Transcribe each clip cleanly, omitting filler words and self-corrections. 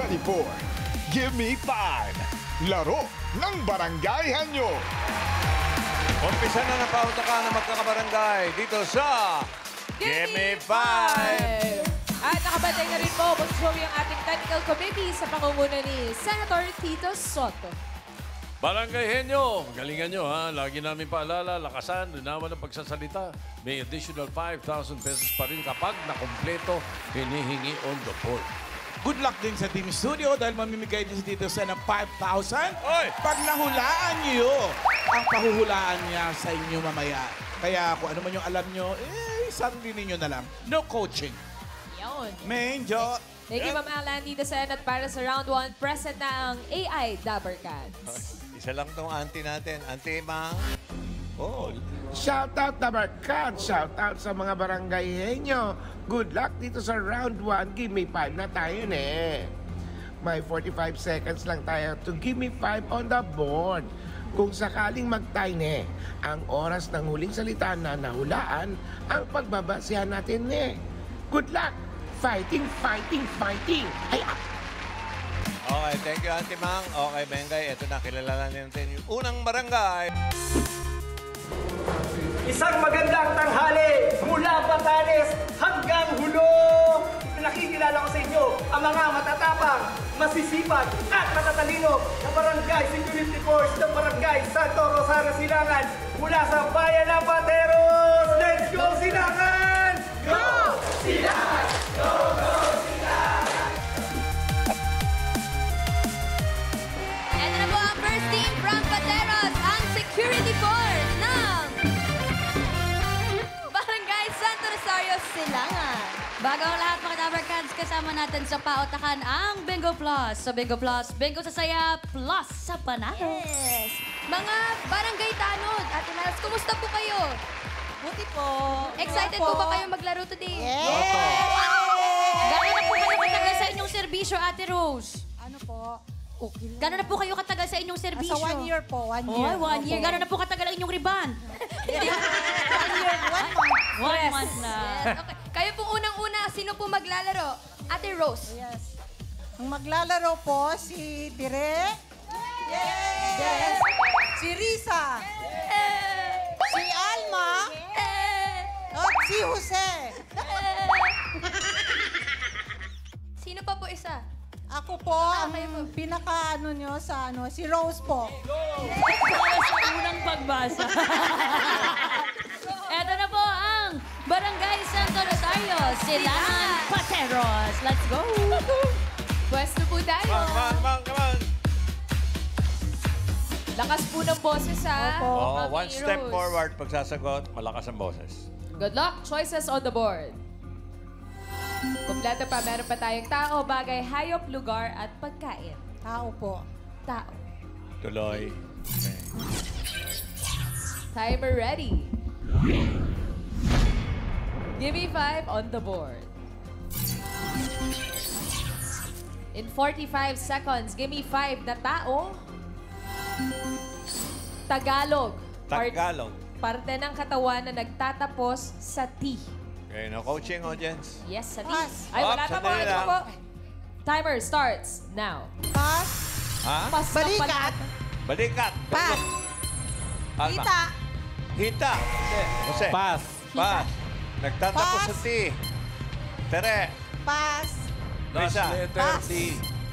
2024. Give Me 5. Laro ng barangayhan nyo. Umpisa na ng pautakan ng magkakabarangay dito sa Give Me 5! At nakabantay na rin po, Boss Joey, ang ating technical committee sa pangunguna ni Senator Tito Soto. Barangay Henyo, galingan nyo ha. Lagi namin paalala, lakasan, linawan ng pagsasalita. May additional 5,000 pesos pa rin kapag nakompleto, hinihingi on the board. Good luck din sa Team Studio dahil mamimigay din si Tito Sen ng 5,000. Oy! Pag nahulaan niyo, ang pahuhulaan niya sa inyo mamaya. Kaya kung ano man yung alam niyo, sarili ninyo na lang. No coaching. Yun. Main Jo. Thank you, Ma'am Alan, Tito Sen. At para sa round 1, present na ang AI Dabber Cats. Isa lang tong auntie natin. Auntie Mang. Oh, Shoutout na Barkad! Shoutout sa mga barangay henyo! Good luck dito sa round 1. Give me 5 na tayo, ne. May 45 seconds lang tayo to give me 5 on the board. Kung sakaling mag-tie, ne, ang oras ng huling salita na nahulaan ang pagbabasihan natin, ne. Good luck! Fighting, fighting, fighting! Ay, okay, thank you, Auntie Mang. Okay, Bengay, ito na, kilala natin yung unang barangay. Isang magandang tanghali mula Batanes hanggang Hulo. Pinakikilala ko sa inyo ang mga matatapang, masisipag at matatalino na barangay security force ng barangay Santo Rosario, Silangan mula sa bayan ng Pateros. Let's go, Silangan! Go! Silangan! Go, go, Silangan! Ito na po ang first team from Pateros, ang security force ng Barangay Santo Rosario, Silangan. Bago ang lahat, mga Dabber Cats, kasama natin sa pautakan ang Bingo Plus. Sa Bingo Plus, bingo sa saya, plus sa panalo. Yes! Mga barangay tanod, Ate Maras, kumusta po kayo? Buti po. Excited po ba kayo maglaro today? Yes! Gano'n na po kayo katagal sa inyong serbisyo, Ate Rose? Ano po? Okay lang. Gano'n na po kayo katagal sa inyong serbisyo? Sa 1 year po, 1 Oh, year. 1 year. Gano'n na po katagal ang inyong riban? 1 year, 1 month. 1 month na. Yes, okay. Kayo pong unang-una, sino po maglalaro? Ate Rose. Yes. Ang maglalaro po si Pire. Yes! Si Risa. Si Alma. At si Jose. Sino pa po isa? Ako po, ang pinaka-ano nyo sa ano, si Rose po. Sa unang pagbasa. Eto na po ang Barangay Santo Rosario, Silangan, Pateros. Let's go! Pwesto po tayo. Mang, come on. Lakas po ng boses, ha? Oh, Mami one step Rose. forward, pagsasagot, malakas ang boses. Good luck. Choices on the board. Kompleto pa. Meron pa tayong tao, bagay, hayop, lugar, at pagkain. Tao po. Tao. Tuloy. Okay. Timer ready. Give me 5 on the board. In 45 seconds, give me 5 na tao. Tagalog. Tagalog. Parte ng katawan na nagtatapos sa T. Okay, no coaching audience. Yes, sa T. Pass. Ay, wala pa po. Sandali Ito lang. po. Timer starts now. Pass. Ha? Pas ng Balikat. panata. Balikat. Pass. Alma. Kita. Hita. Hindi. Jose. Pass. Pass. Nagtatapos Pass. sa T. Tere. Pass. Last Risa. letter, Pass. T.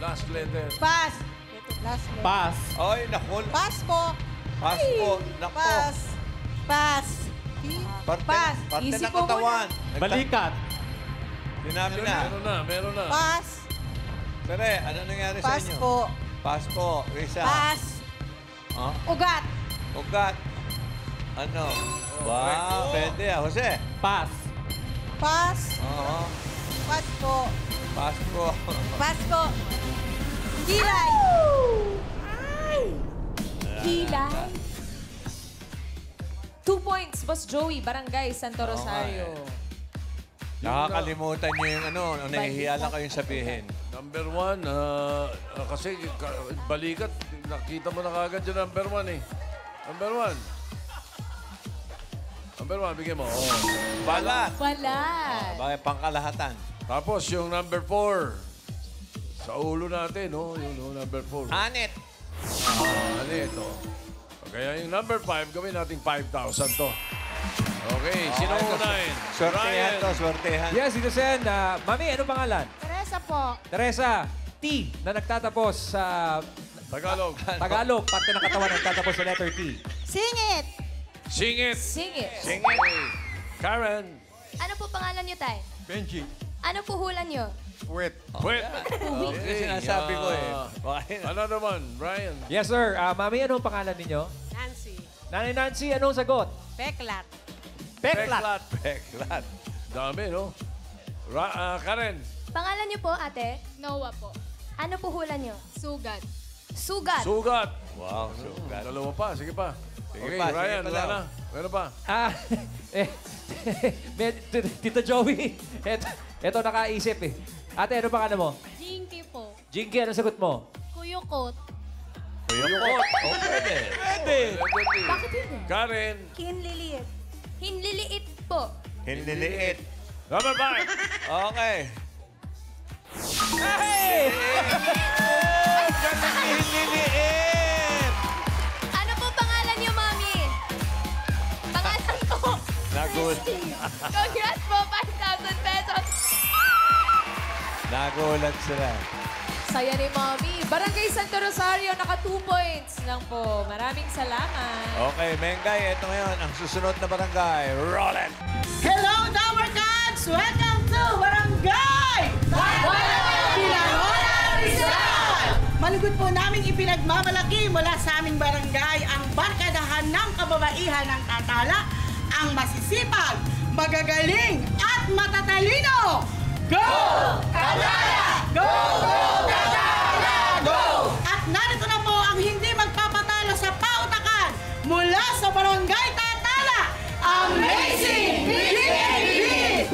Last letter. Pass. Last one. Pass. Oy, nakul. Pass po. Pass po. Nako. Pass. Pass. Parte, Pass. parte Easy ng po katawan. Balikat. Sinabi na. Meron na. Pass. Tere, ano nangyari sa Pass inyo? po. Pass po. Risa. Pass. Oh? Ugat. Ugat. Ano? Wow, pwede ah. Jose. Pass. Pass. Oo. Pass po. Pass po. Pass po. Kilay. Kilay. 2 points, Boss Joey, Barangay Santo Rosario. Nakakalimutan niyo yung ano, nahihiya lang kayong sabihin. Number 1, kasi balikat, nakita mo na kagad yung number 1 eh. Number 1. Number 1, bigyan mo. Oh. Balat. Wala. Bakit pangkalahatan? Tapos yung number 4. Sa ulo natin, no? Yung number 4. Anit. Ano ito? Kaya yung number 5, gawin nating 5,000 to. Okay, sino unahin? Swertehan to, swertehan. Yes, Tito Sen. Mami, ano pangalan? Teresa po. Teresa T na nagtatapos sa Tagalog. Tagalog. Parte ng katawan nagtatapos sa letter T. Singit. Sing it. Sing it. Sing it. Karen. Ano po pangalan niyo, Tay? Benji. Ano po hulan niyo? Puwet. Wait. Kasi sinasabi ko eh. Ano naman, Brian? Yes, sir. Mami, anong pangalan ninyo? Nancy. Nanay Nancy, anong sagot? Peklat. Peklat. Peklat. Dami, no? Karen. Pangalan niyo po, ate? Noah po. Ano po hulan niyo? Sugat. Sugat. Sugat. Wow, sugat. Dalawa pa, sige pa. Sige Okay, pa, sige Ryan, pa wala daw. na. Meron pa. Tito Joey, eto nakaisip eh. Ate, ano pangalan mo? Jinky po. Jinky, ano sagot mo? Kuyukot. Kuyukot. Oh, pwede. Pwede. Bakit yun? Karen. Kinliliit. Hinliliit po. Hinliliit. Number 5. Okay. Hey! Hinliliit. Ano po pangalan niyo, Mami? Pangalan ko. Nagul. Congrats po, 5,000 pesos. Nagulat sila. Saya ni Mommy. Barangay Santo Rosario, naka 2 points lang po. Maraming salamat. Okay, Mengay, ito ngayon ang susunod na barangay. Roll it! Hello, Tower Cats! Welcome to Barangay! Pinangonan Rizal! Malugod po namin ipinagmamalaki mula sa aming barangay ang barkadahan ng kababaihan ng Tatala, ang masisipag, magagaling at matatalino. Go! Tatala! Go! Go! Tatala! Go! At narito na po ang hindi magpapatalo sa pautakan mula sa Barangay Tatala, Amazing BKB!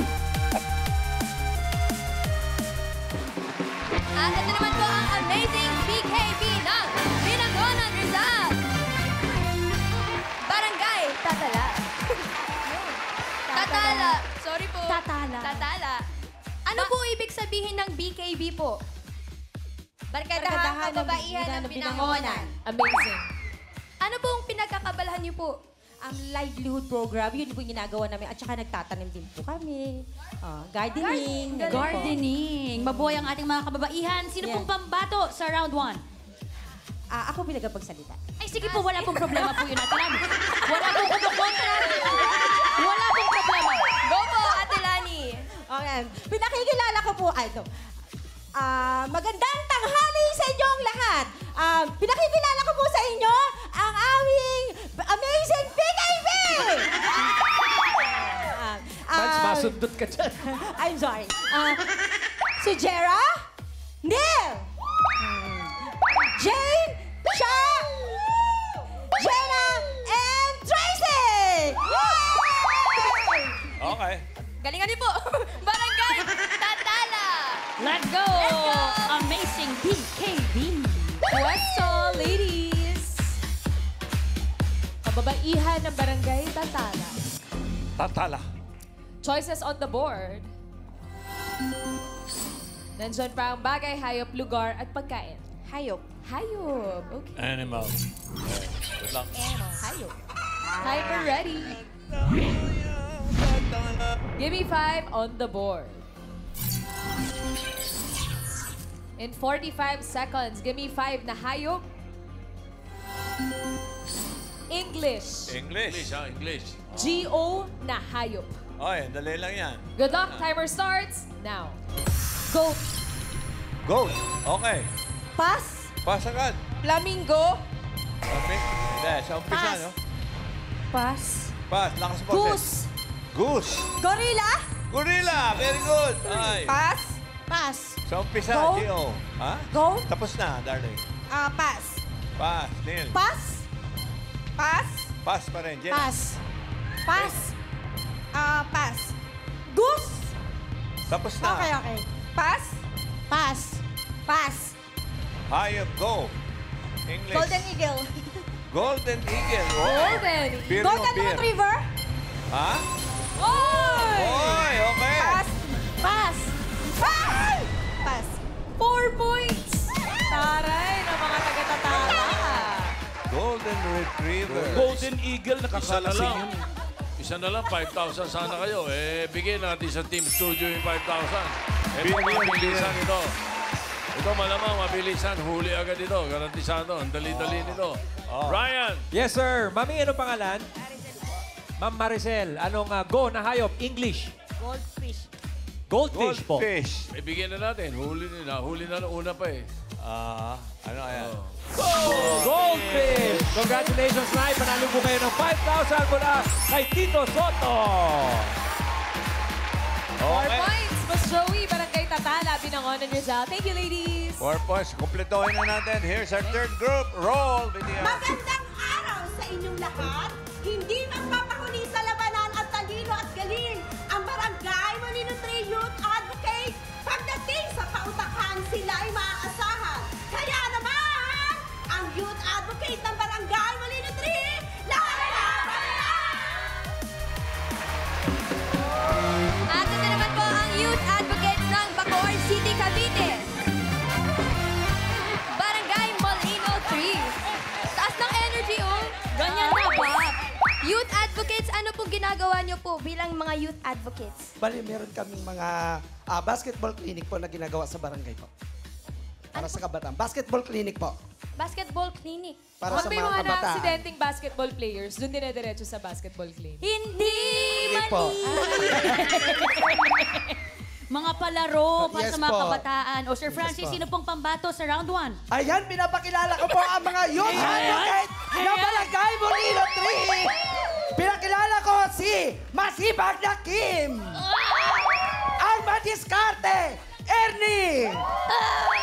At ito naman po ang Amazing BKB ng Binangonan Rizal. Barangay Tatala. Tatala. Sorry po. Tatala. Tatala. Ano po ibig sabihin ng BKB po? Barkadahan Kababaihan ng Binangonan. Amazing. Ano pong pinagkakabalahan niyo po? Ang livelihood program, yun po yung ginagawa namin. At saka nagtatanim din po kami. Gardening. ganun po. Gardening. Mabuhay ang ating mga kababaihan. Sino Yeah. pong pambato sa round 1? Ako pinagpagsalita. Ay, sige po, wala pong problema po yun natin namin. Wala pong kumukontra. Wala pong problema. Go po, Ate Lani. Okay. Pinakikilala ko po, magandang tanghali sa inyong lahat. Pinakikilala ko po sa inyo ang aming Amazing BKB! Masundot ka dyan. I'm sorry. Si Jera, Neil, Jane, Sha, Jenna, and Tracy! Yay! Okay. Galingan niyo po. Barangay Tatala. Let's go! Let's go! Amazing BKB. Pwesto, ladies. Kababaihan ng Barangay Tatala. Tatala. Choices on the board. Nandiyan pa ang bagay, hayop, lugar, at pagkain. Hayop. Hayop. Okay. Animal. Good luck. Hayop. Timer ready. Give me 5 on the board. In 45 seconds, give me 5 na hayop. English. English. English. G-O na hayop. Oy, dali lang yan. Good luck. Timer starts now. Goat. Goat. Okay. Pass. Pass agad. Flamingo. Okay. Hindi, sa umpisa, Pass. no? Pass. Pass. Lakas mo. Goose. Goose. Gorilla. Gorilla. Very good. Ay. Pass. Pass. Sa umpisa, Goat. G-O. Ha? Goat. Tapos na, darling. Pass. Pass. Neil. Pass. Pass. Pass pa rin. Jenna. Pass. Pass. Pass. Goose. Tapos na. Okay. Pass. Pass. Pass. Hayop, go. English. Golden Eagle. Golden Eagle. Oy. Golden. Beer Golden mo, beer. Retriever. Ha? Oy! Oy, okay. Pass. Pass. Pass. Pass. 4 points Golden Retriever. Golden Eagle, Isa na nakakalasing lang. yun. Isa na lang, 5,000 sana kayo. Bigyan natin sa Team Studio yung 5,000. Billion, Mabilisan ito. Ito malamang, mabilisan. Huli agad ito. Garantisado. Ang dali-dali nito. Ryan! Yes, sir. Mami, ano pangalan? Ma'am Maricel. Anong go na hayop? English. Goldfish. Goldfish po. Goldfish. Bigyan na natin. Huli na nung una pa eh. Ano ayan? Goldfish! Congratulations, Nay. Panalo po kayo ng 5,000 mula kay Tito Soto. 4 points. Boss Joey, Barangay Tatala, Binangonan Rizal. Thank you, ladies. 4 points. Kumpletohin na natin. Here's our third group. Roll video. Magandang araw sa inyong lahat. Hindi magpapahuli sa labanan at talino at galing. Ang Barangay Molino 3 Youth Advocate, pagdating sa pautakan, sila ay maaasahan. Kaya naman, ang Youth Advocate ng Barangay Molino 3, lalaban na! At ito naman po ang Youth Advocates ng Bacoor City, Cavite. Barangay Molino 3. Taas ng energy, oh. Ganyan na ba? Youth Advocates, ano pong ginagawa niyo po bilang mga Youth Advocates? Bali, meron kaming mga basketball clinic po na ginagawa sa barangay po. Para sa kabataan. Basketball clinic po. Basketball clinic. Para Pag sa may mga mga kabataan. na-aksidenteng basketball players, doon dinediretso sa basketball clinic. Hindi Hindi po. Mga palaro para Yes sa mga po. kabataan. O Sir Francis, po. sino pong pambato sa round 1? Ayan, pinapakilala ko po ang mga youth advocate ng Barangay Molino 3. Pinakilala ko si Masibag na Kim. Ang madiskarte, Ernie.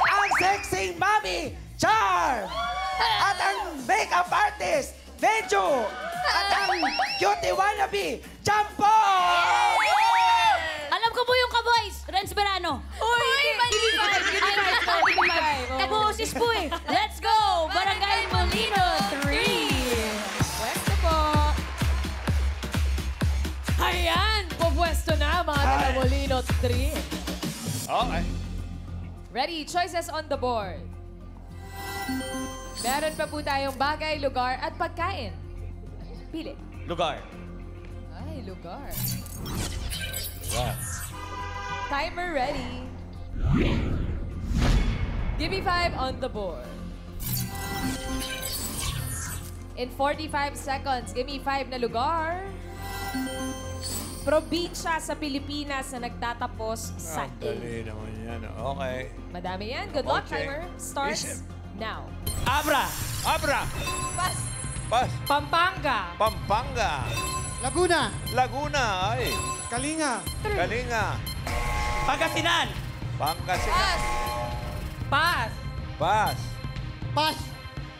Ang sexy mami, Char. At ang makeup artist, Benjo. At ang cutie wannabe, Jampo. Alam ko po yung kaboys, Renz Verano. Uy, mali ba? Kaboses po eh. Let's go! Barangay Molino 3. Pwesto po. Ayan, pupwesto na mga taga Molino 3. Okay. Ready? Choices on the board. Meron pa po tayong bagay, lugar, at pagkain. Pili. Lugar. Ay, lugar. Wow. Timer ready. Give me 5 on the board. In 45 seconds, give me 5 na lugar. Probinsya sa Pilipinas na nagtatapos sa Ang dali naman yan. Okay. Madami yan. Good luck, Okay. timer. Starts Isip. now. Abra. Abra. Pas. Pas. Pampanga. Pampanga. Laguna. Laguna. Ay. Kalinga. Kalinga. Pangasinan. Pangasinan. Pas. Pas. Pas.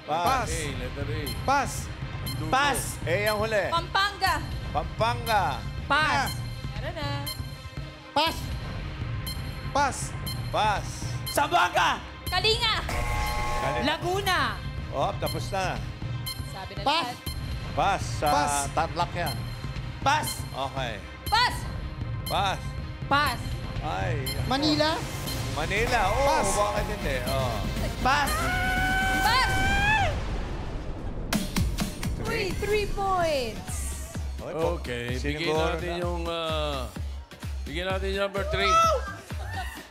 Pas. A, letter A. Pas. Dugo. Pas. Eh, ang huli. Pampanga. Pampanga. Pas. Meron na. Pas. Pas. Pas. Zamboanga. Kalinga. Kalinga. Laguna. Oh, tapos na. Sabi na Pas. lahat. Pas. Sa Pas. Tarlac yan. Pas. Okay. Pas. Pas. Pas. Ay. Manila. Manila. Oh, Pas. bakit hindi? Oh. Pas. Pas. Uy, 3 points. Okay, bigyan Siniguro natin na. yung... bigyan natin yung number 3.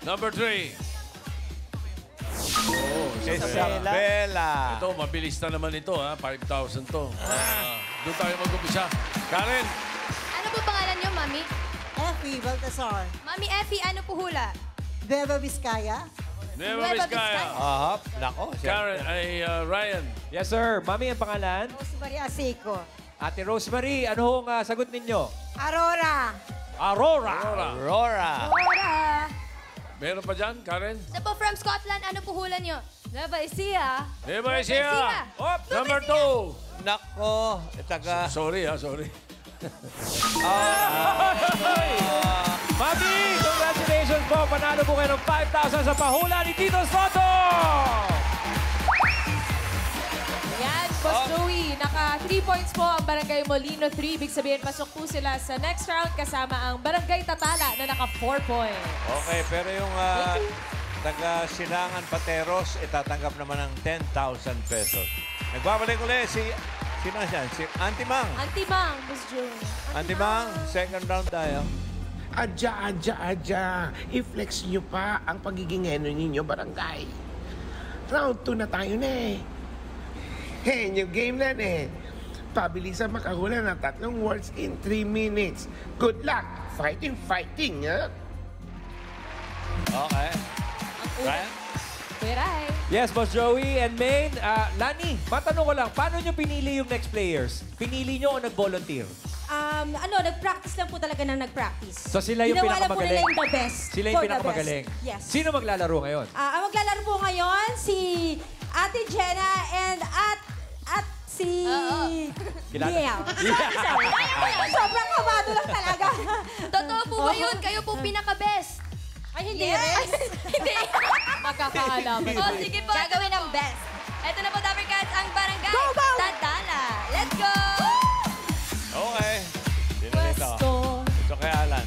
Number 3. Oh, Isabela. Ito, mabilis na naman ito, ha? 5,000 to. Doon tayo mag-umpisa. Karen, Ano po pangalan niyo, Mami? Effie Baltasar. Mami Effie, ano po hula? Beba Vizcaya. Nueva Nueva Vizcaya. Ahap. Nako. Karen, ay Ryan. Yes, sir. Mami, ang pangalan? Rosemary Asico. Ate Rosemary, ano hong sagot ninyo? Aurora. Aurora. Aurora. Aurora. Meron pa dyan, Karen? Ito po from Scotland, ano po hula niyo? Nueva Ecija. Nueva Ecija. Ecija. Op, number 2. Nako. Taga. Sorry, ha, sorry. Mami, congratulations po. Panalo po kayo ng 5,000 sa pahula ni Tito Soto. Ayan, Boss Joey, naka 3 points po ang Barangay Molino 3. Ibig sabihin, pasok po sila sa next round kasama ang Barangay Tatala na naka 4 points. Okay, pero yung taga Silangan Pateros, itatanggap naman ng 10,000 pesos. Nagbabalik ulit si... Sino siya? Si Auntie Mang. Auntie Mang, Miss June. Auntie Mang, second round tayo. Adya. I-flex nyo pa ang pagiging henyo ninyo, barangay. Round 2 na tayo na eh. Henyo game na eh. Pabilisan makahula ng 3 words in 3 minutes. Good luck! Fighting, ha? Okay. Ryan? Peray. Yes, Boss Joey and Maine. Lani, matanong ko lang, paano nyo pinili yung next players? Pinili nyo o nag-volunteer? Nag-practice lang po talaga na nag-practice. So sila yung Ginawa lang po pinakamagaling? nila yung the best. Sila yung for the pinakamagaling? best. Yes. Sino maglalaro ngayon? Ang maglalaro po ngayon, si Ate Jenna and at si... Kilala? Liel. Sorry. Sobrang kabado lang talaga. Totoo po ba yun? Kayo po pinaka-best. Ay, hindi Yes. rin. Hindi. Magkakaalaman. Sige po. Gagawin ang best. Ito na po, Dapper Cats, ang barangay. Go, go! Tadala. Let's go! Okay. Sino dito? Pwesto. Ito kay Alan.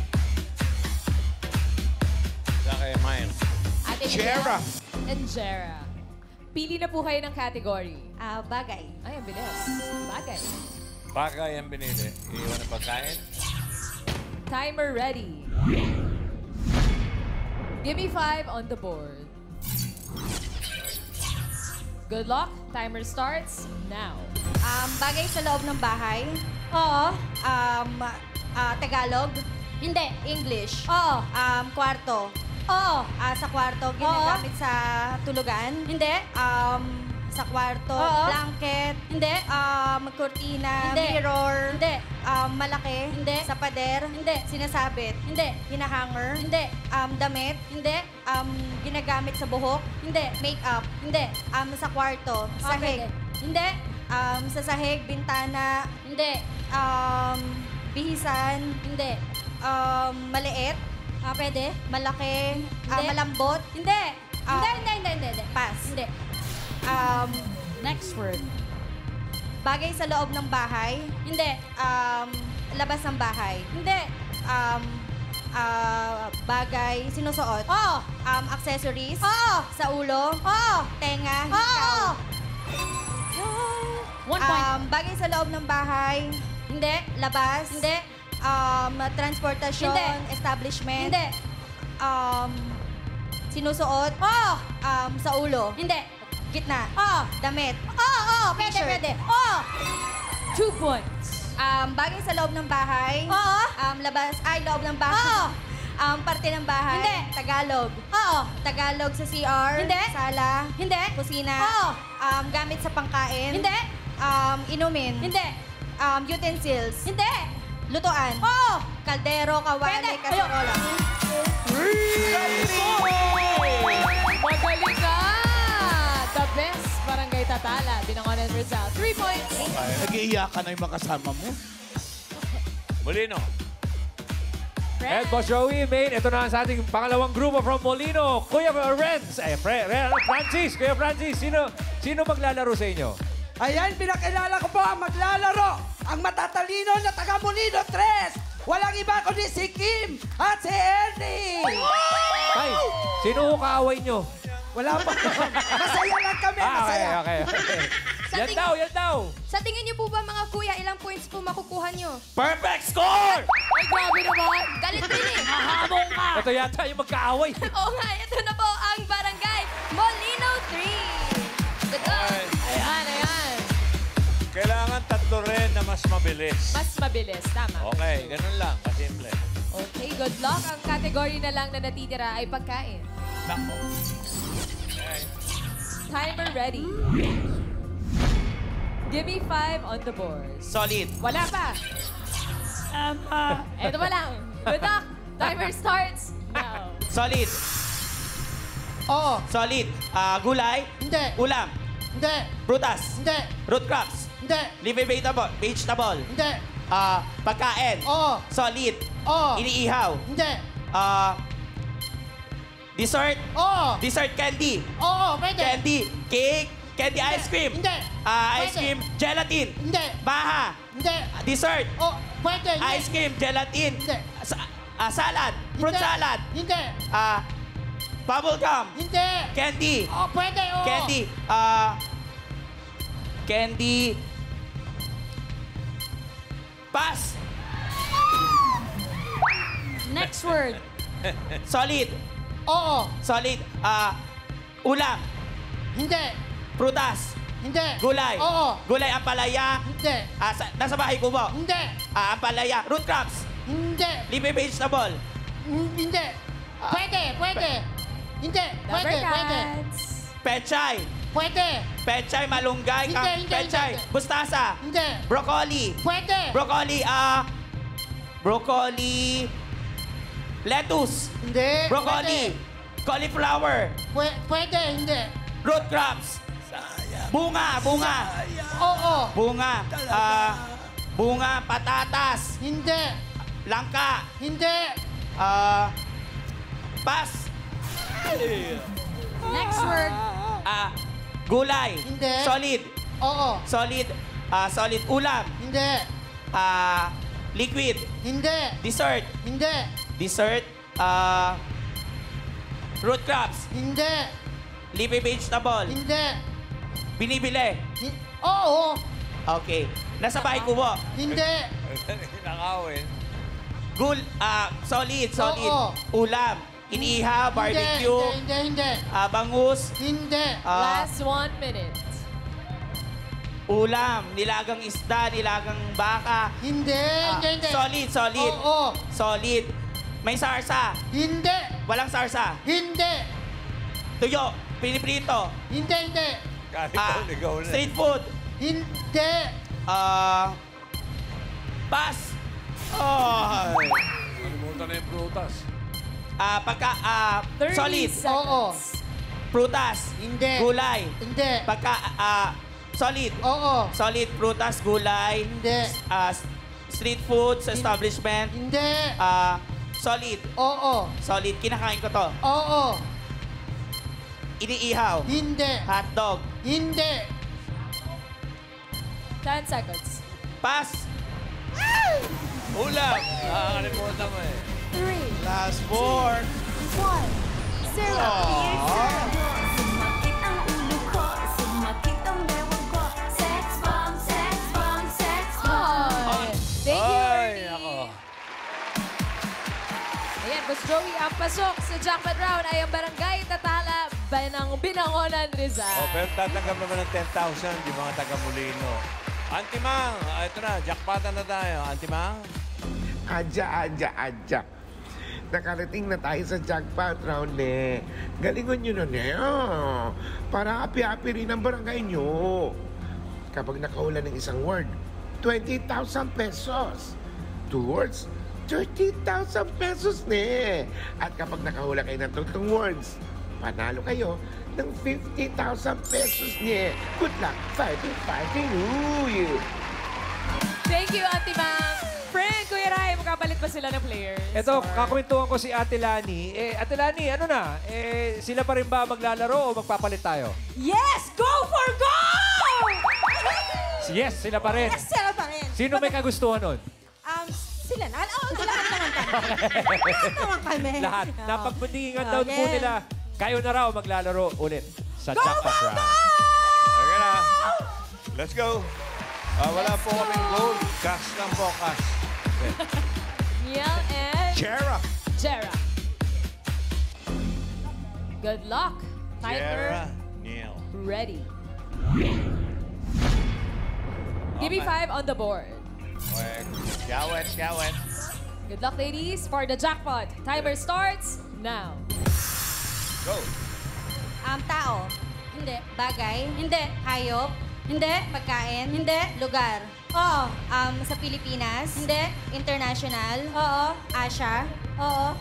Ito kay Miles. Ate Jera. And Jera. Pili na po kayo ng category. Bagay. Ay, ang bilis. Bagay. Bagay ang binili. Iwan ang pagkain. Timer ready. Give me 5 on the board. Good luck. Timer starts now. Bagay sa loob ng bahay. Oo. Tagalog. Hindi. English. Oo. Kwarto. Oo. Sa kwarto, ginagamit sa tulugan. Hindi. Sa kwarto, blanket. Hindi. Kurtina, mirror. Hindi. Malaki. Hindi. Sa pader. Hindi. Sinasabit. Hindi. Hinahanger. Hindi. Damit. Hindi. Ginagamit sa buhok. Hindi. Makeup. Hindi. Sa kwarto. Sahig. Hindi. Sa sahig, bintana. Hindi. Bihisan. Hindi. Maliit. Pwede. Malaki. Malambot. Hindi. Hindi. Pass. Hindi. Next word. Bagay sa loob ng bahay. Hindi. Labas ng bahay. Hindi. Bagay sinusuot. Oo. Accessories. Oo. Sa ulo. Oo. Tenga. Oo. 1 point. Bagay sa loob ng bahay. Hindi. Labas. Hindi. Transportasyon. Hindi. Establishment. Hindi. Sinusuot. Oo. Sa ulo. Hindi. Gitna. Oo. Damit. Oo. Pwede. Oo. 2 points. Bagay sa loob ng bahay. Oo. Labas. Loob ng bahay. Oo. Parte ng bahay. Hindi. Tagalog. Oo. Tagalog sa CR. Hindi. Sala. Hindi. Kusina. Oo. Gamit sa pangkain. Hindi. Inumin. Hindi. Utensils. Hindi. Lutuan. Oo. Kaldero, kawali, kaserola. Magaling ka! The best barangay Tatala. Binangon and Rizal. 3 points. Nag-iiyakan na yung makasama mo. Molino. And Boss Joey, Maine, ito na sa ating pangalawang grupo from Molino. Kuya Renz, Francis, Kuya Francis, sino maglalaro sa inyo? Ayan, pinakilala ko po ang maglalaro. Ang matatalino na taga Molino 3. Walang iba kundi si Kim at si Ernie. Ay, sino ho kaaway nyo? Wala pa. Masaya lang kami, masaya. Okay. Yan daw. Sa tingin niyo po ba, mga kuya, ilang points po makukuha niyo? Perfect score! Ay, grabe naman. Galit rin eh. Hahabong ka. Ito yata yung magkaaway. Oo nga, ito na po ang barangay Molino 3. Good luck. Ayan. Kailangan 3 rin na mas mabilis. Mas mabilis. Tama. Okay, ganun lang. Kasimple. Okay, good luck. Ang category na lang na natitira ay pagkain. Nako. Okay. Timer ready. Give me 5 on the board. Solid. Wala pa. Ito pa lang. Good luck. Timer starts now. Solid. Oo. Solid. Gulay. Hindi. Ulam. Hindi. Prutas. Hindi. Root crops. Hindi. Leafy vegetable. Hindi. Pagkain. Oo. Solid. Oo. Iniihaw. Hindi. Dessert. Oo. Dessert candy. Oo, pwede. Candy. Cake. Candy ice cream. Hindi. Ice Pwede. cream. Gelatin. Hindi. Baha. Hindi. Dessert. Oh, pwede. Hindi. Ice cream. Gelatin. Hindi. Salad. Fruit Hindi. salad. Hindi. Bubble gum. Hindi. Candy. Oh, pwede. Oo. Candy. Candy. Pass. Next word. Solid. Oo. Solid. Ulam. Hindi. Prutas. Hindi. Gulay. Oo. Gulay, ampalaya. Hindi. Nasa bahay ko mo. Hindi. Ampalaya. Root crops. Hindi. Leafy vegetable. Hindi. Pwede. Hindi. Pwede. Pechay. Pwede. Pechay, malunggay. Hindi. Pechay. Mustasa. Hindi. Broccoli. Pwede. Broccoli. Lettuce. Hindi. Broccoli. Cauliflower. Pwede. Hindi. Root crops. Bunga. Oo. Bunga, patatas. Hindi. Langka. Hindi. Pass. Next word. Gulay. Hindi. Solid. Oo. Solid. Solid. Ulam. Hindi. Liquid. Hindi. Dessert. Hindi. Dessert. Root crops. Hindi. Leafy vegetable. Hindi. Binibili. Oo. Okay. Nasa bahay ko mo. Hindi. Nakawin. Solid. Oo. Ulam. Iniihaw, barbecue. Hindi. Bangus. Hindi. Last 1 minute. Ulam. Nilagang isda, nilagang baka. Hindi. Solid. Oo. Solid. May sarsa. Hindi. Walang sarsa. Hindi. Tuyo. Piniprito. Hindi. Ligaw na. Street food. Hindi. Pass. Ay. Kalimutan na yung prutas. Solid. Oo. Prutas. Hindi. Gulay. Hindi. Solid. Oo. Solid, prutas, gulay. Hindi. Street food sa establishment. Hindi. Solid. Oo. Solid. Kinakain ko to. Oo. Iniihaw. Hindi. Hotdog. Hindi. 10 seconds. Pass. Ulam. Nakakalimutan mo eh. 3, Last 4. 1, 0. Sumakit ang ulo ko, sumakit ang bewang ko. Sex bomb. Thank you, Ay, Ernie. ako. Ayan, Boss Joey, ang pasok sa jackpot round ay ang Barangay Tatala ng Binangonan, Rizal. Pero tatanggap naman ng 10,000 yung mga taga-Molino. Auntie Mang, ito na, jackpotan na tayo. Auntie Mang? Adya. Nakarating na tayo sa jackpot round eh. Galingon nyo na para happy-happy rin ang barangay nyo. Kapag nakahula ng isang word, 20,000 pesos. 2 words, 30,000 pesos ne. At kapag nakahula kayo ng 2 words, panalo kayo ng 50,000 pesos ne. Good luck fighting. Ooh. Thank you, Ate Mang. Friend, Kuya Rai, magkapalit pa sila ng players? Ito, Or- kakwentuhan ko si Ate Lani. Ate Lani, ano na? Sila pa rin ba maglalaro o magpapalit tayo? Yes! Go for go! Yes, sila pa rin. Yes, sila pa rin. Sino may kagustuhan nun? Sila na. Lahat naman kami. Lahat naman kami. Lahat. Oo. Napagbandingan daw po Yes. nila. Kayo na raw maglalaro ulit sa jackpot round. Okay na. Let's go. Wala po kaming gold. Cash lang po, cash. Neil and Jera. Jera. Good luck. Jera. Timer Neil. ready. Give me 5 on the board. Skawet. Good luck, ladies, for the jackpot. Timer starts now. Go. Tao. Hindi. Bagay. Hindi. Hayop. Hindi. Pagkain. Hindi. Lugar. Oo. Sa Pilipinas. Hindi. International. Oo. Asia. Oo.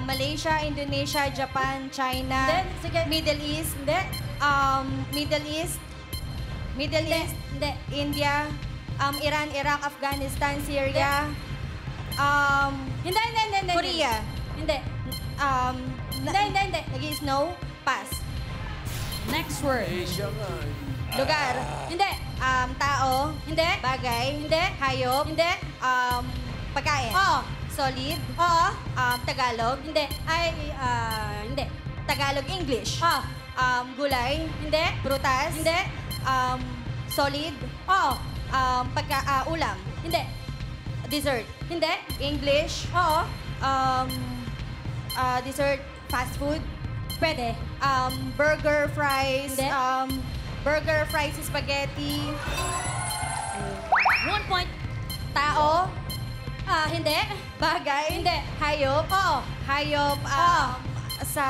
Malaysia, Indonesia, Japan, China. Hindi. Sige. Middle East. Hindi. Middle East. Hindi. India. Iran, Iraq, Afghanistan, Syria. Hindi. Korea. Hindi. Hindi. Nag-i-snow. Pass. Next word. Asia nga. Lugar. Hindi. Tao. Hindi. Bagay. Hindi. Hayop. Hindi. Pagkain. Oo. Solid. Oo. Tagalog. Hindi. Hindi. Tagalog English. Oo. Gulay. Hindi. Prutas. Hindi. Solid. Oo. Ulam. Hindi. Dessert. Hindi. English. Oo. Dessert. Fast food. Pwede. Burger, fries. Hindi. Burger, fries, spaghetti. 1 point. Tao. Hindi. Bagay. Hindi. Hayop. Oo. Hayop. Oo. Sa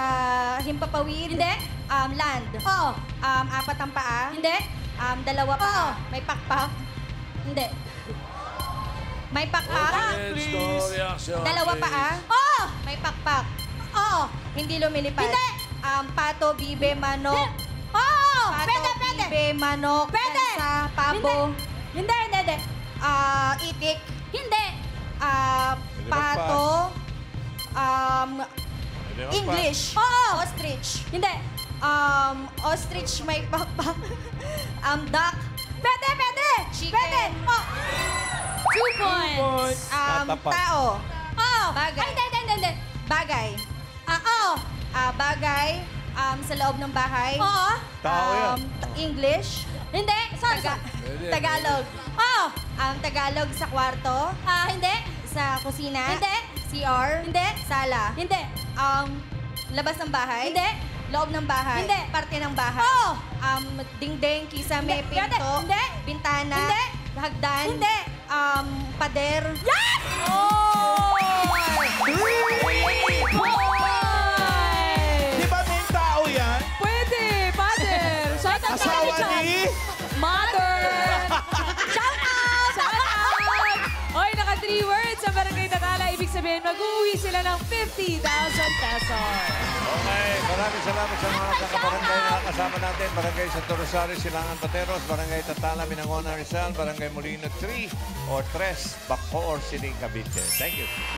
himpapawid. Hindi. Land. Oo. Apat ang paa. Hindi. Dalawa pa. Oo. May pakpak. Hindi. May pakpak. Let's go, reaction. Dalawa please. paa. Oo. May pakpak. Oo. Hindi lumilipad. Hindi. Pato, bibe, manok. Oo. Pato, Pwede, pwede. bibe, manok. Pwede. Sa pabo. Hindi. Hindi. Itik. Hindi. Pato. Pwede magpa- English. Oo. Ostrich. Hindi. Ostrich may pakpak. Duck. Pwede. Pwede. Chicken. Pwede. Oh. 2 points. Tatapat. Tao. Oo. Bagay. Ay, hindi. Bagay. Oo. Bagay. Sa loob ng bahay. Oo. Tao yan. English. Hindi. Sorry. Pwede, Tagalog. Oo. Tagalog sa kwarto. Hindi. Sa kusina. Hindi. CR. Hindi. Sala. Hindi. Labas ng bahay. Hindi. Loob ng bahay. Hindi. Parte ng bahay. Oo. Dingding, kisame, Hindi. Pwede. pinto. Hindi. Bintana. Hindi. Hagdan. Hindi. Pader. Yes! Oh! 3 points! Di ba may tao yan? Pwede, father. Shout out Asawa ni? Mother. Shout out! Shout out! Oy, naka 3 words sa Barangay Tatala. Ibig sabihin, mag-uwi sila ng 50,000 pesos. Okay, maraming salamat sa mga kakabarangay na kasama natin. Barangay Santo Rosario, Silangan, Pateros, Barangay Tatala, Binangonan, Rizal, Barangay Molino 3 or 3, Bacoor, Siling, Cavite. Thank you.